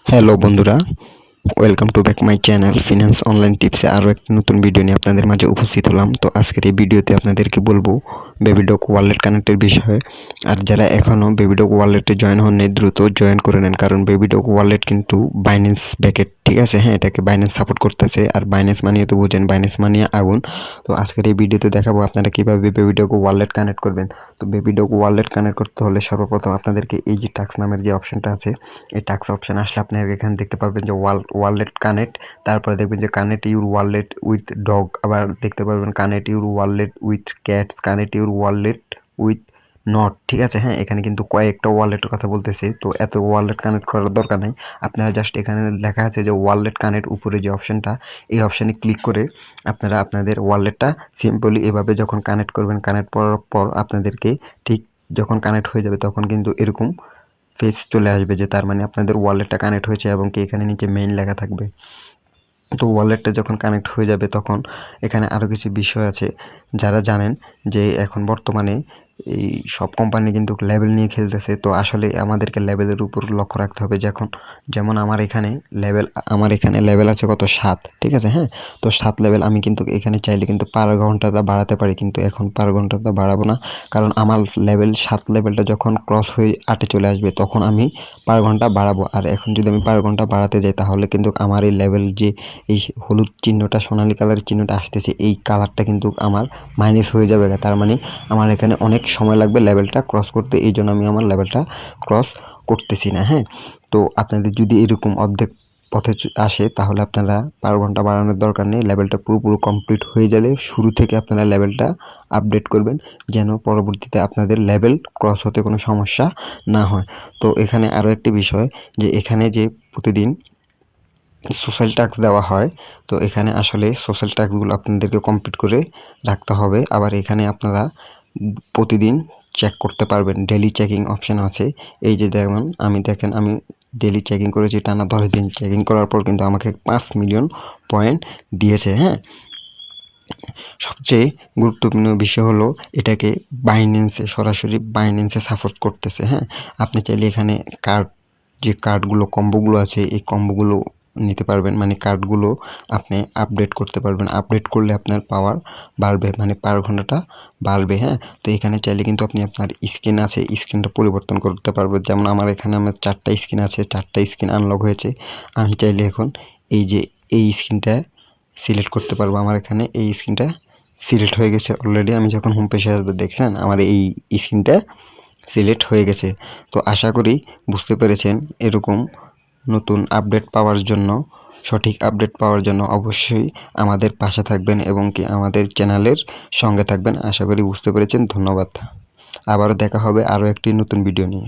Hello বন্ধুরা, welcome to back my channel finance online টিপসে আরও একটি নতুন ভিডিও নিয়ে আপনাদের মাঝে উপস্থিত হলাম। তো আজকের এই ভিডিওতে আপনাদেরকে বলবো বেবিডক ওয়ালেট কানেক্টের বিষয়ে। আর যারা এখনও বেবিডক ওয়ালেটে জয়েন হননি দ্রুত জয়েন করে নেন, কারণ বেবিডক ওয়ালেট কিন্তু বাইন্যান্স ব্যাকেট, ঠিক আছে? হ্যাঁ, এটাকে বাইন্যান্স সাপোর্ট করতেছে। আর বাইন্যান্স মানিয়ে তো বুঝেন, বাইন্যান্স মানিয়ে আগুন। তো আজকের এই ভিডিওতে দেখাবো আপনারা কীভাবে বেবিডক ওয়ালেট কানেক্ট করবেন। তো বেবিডক ওয়ালেট কানেক্ট করতে হলে সর্বপ্রথম আপনাদেরকে এই যে টাস্ক নামের যে অপশনটা আছে, এই টাস্ক অপশন আসলে আপনারা এখানে দেখতে পারবেন যে ওয়ালেট কানেক্ট, তারপরে দেখবেন যে connect your wallet with dog, আবার দেখতে পারবেন connect your wallet with cats, connect your wallet with not, ঠিক আছে? হ্যাঁ, এখানে কিন্তু কয়েকটা ওয়ালেটের কথা বলতেছে, তো এত ওয়ালেট কানেক্ট করার দরকার নেই। আপনারা জাস্ট এখানে লেখা আছে যে ওয়ালেট কানেক্ট, উপরে যে অপশনটা, এই অপশানে ক্লিক করে আপনারা আপনাদের ওয়ালেটটা সিম্পলি এভাবে যখন কানেক্ট করবেন, কানেক্ট করার পর আপনাদেরকে ঠিক যখন কানেক্ট হয়ে যাবে তখন কিন্তু এরকম পেজ চলে আসবে যে তার মানে আপনাদের ওয়ালেটটা কানেক্ট হয়েছে, এবং কি এখানে নিচে মেইন লেখা থাকবে। তো ওয়ালেটটা যখন কানেক্ট হয়ে যাবে তখন এখানে আরও কিছু বিষয় আছে। যারা জানেন যে এখন বর্তমানে এই সব কোম্পানি কিন্তু লেভেল নিয়ে খেলতেছে, তো আসলে আমাদেরকে লেভেলের উপর লক্ষ্য রাখতে হবে। যেমন আমার এখানে লেভেল আছে কত, 7, ঠিক আছে? হ্যাঁ, তো 7 লেভেল। আমি কিন্তু এখানে চাইলে কিন্তু পার ঘন্টাটা বাড়াতে পারি, কিন্তু এখন পার ঘন্টাটা বাড়াবো না, কারণ আমার 7 লেভেলটা যখন ক্রস হয়ে 8-এ চলে আসবে তখন আমি পার ঘন্টা বাড়াবো। আর এখন যদি আমি পার ঘন্টা বাড়াতে যাই তাহলে কিন্তু আমার এই লেভেল যে এই হলুদ চিহ্নটা, সোনালী কালারের চিহ্নটা আসতেছে, এই কালারটা কিন্তু আমার মাইনাস হয়ে যাবে। তার মানে আমার এখানে অনেক সময় লাগবে লেভেলটা ক্রস করতে, এই জন্য আমি আমার লেভেলটা ক্রস করতেছি না। হ্যাঁ, তো আপনাদের যদি এরকম অর্ধেক পথে আসে তাহলে আপনারা পার ঘন্টা বাড়ানোর দরকার নেই। লেভেলটা পুরোপুরি কমপ্লিট হয়ে গেলে শুরু থেকে আপনারা লেভেলটা আপডেট করবেন, যেন পরবর্তীতে আপনাদের লেভেল ক্রস হতে কোনো সমস্যা না হয়। তো এখানে আরও একটি বিষয়, যে এখানে যে প্রতিদিন সোশ্যাল ট্যাক্স দেওয়া হয়, তো এখানে আসলে সোশ্যাল ট্যাক্সগুলো আপনাদেরকে কমপ্লিট করে রাখতে হবে। আবার এখানে আপনারা প্রতিদিন চেক করতে পারবেন, ডেলি চেকিং অপশান আছে। এই যে দেখেন আমি ডেলি চেকিং করেছি, টানা 10 দিন চেকিং করার পর কিন্তু আমাকে 5 মিলিয়ন পয়েন্ট দিয়েছে। হ্যাঁ, সবচেয়ে গুরুত্বপূর্ণ বিষয় হলো এটাকে সরাসরি বাইন্যান্সে সাপোর্ট করতেছে। হ্যাঁ, আপনি চাইলে এখানে কার্ডগুলো কম্বোগুলো আছে, এই কম্বোগুলো নিতে পারবেন, মানে কার্ডগুলো আপনি আপডেট করতে পারবেন। আপডেট করলে আপনার পাওয়ার বাড়বে, মানে পার ঘন্টাটা বাড়বে। হ্যাঁ, তো এখানে চাইলে কিন্তু আপনি আপনার স্ক্রিন আছে, স্ক্রিনটা পরিবর্তন করতে পারবেন। যেমন আমার 4টা স্ক্রিন আছে, 4টা স্ক্রিন আনলক হয়েছে। আমি চাইলে এখন এই স্ক্রিনটা সিলেক্ট করতে পারবো। আমার এখানে এই স্ক্রিনটা সিলেক্ট হয়ে গেছে অলরেডি। আমি যখন হোম পেজে আসবো দেখেন আমার এই স্ক্রিনটা সিলেক্ট হয়ে গেছে। তো আশা করি বুঝতে পেরেছেন। এরকম নতুন আপডেট পাওয়ার জন্য, সঠিক আপডেট পাওয়ার জন্য অবশ্যই আমাদের পাশে থাকবেন এবং কি আমাদের চ্যানেলের সঙ্গে থাকবেন। আশা করি বুঝতে পেরেছেন। ধন্যবাদ। আবারও দেখা হবে আরও একটি নতুন ভিডিও নিয়ে।